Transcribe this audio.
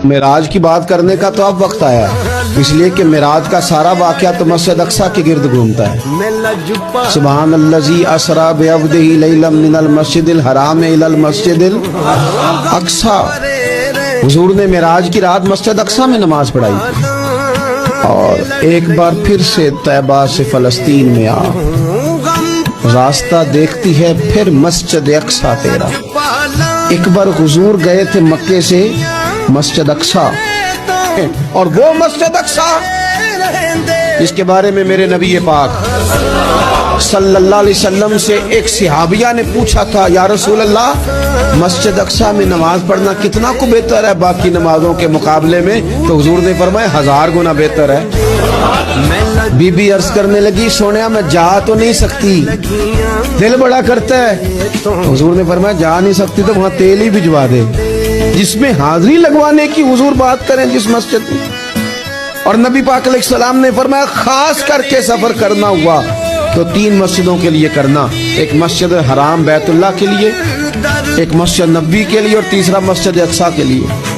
معراج کی بات کرنے کا تو اب وقت آیا ہے، اس لیے کہ معراج کا سارا واقعہ تو مسجد اقصی کے گرد گھومتا ہے۔ سبحان الذی اسری بعبدہ لیلا من المسجد الحرام الی المسجد الاقصی۔ حضور نے معراج کی رات مسجد اقصی میں نماز پڑھائی اور ایک بار پھر سے طیبہ سے فلسطین میں آ، راستہ دیکھتی ہے پھر مسجد اقصی تیرا۔ ایک بار حضور گئے تھے مکے سے مسجد اقصی، اور وہ مسجد اقصی جس کے بارے میں میرے نبی پاک صلی اللہ علیہ وسلم سے ایک صحابیہ نے پوچھا تھا، یا رسول اللہ مسجد اقصی میں نماز پڑھنا کتنا کو بہتر ہے باقی نمازوں کے مقابلے میں؟ تو حضور نے فرمایا 1000 گنا بہتر ہے۔ بی بی عرض کرنے لگی، سونیا میں جا تو نہیں سکتی، دل بڑا کرتا ہے۔ حضور نے فرمایا جا نہیں سکتی تو وہاں تیل ہی بھجوا دے، جس میں حاضری لگوانے کی حضور بات کریں جس مسجد میں۔ اور نبی پاک علیہ السلام نے فرمایا خاص کر کے سفر کرنا ہوا تو 3 مسجدوں کے لیے کرنا، ایک مسجد حرام بیت اللہ کے لیے، ایک مسجد نبی کے لیے، اور تیسرا مسجد اقصی کے لیے۔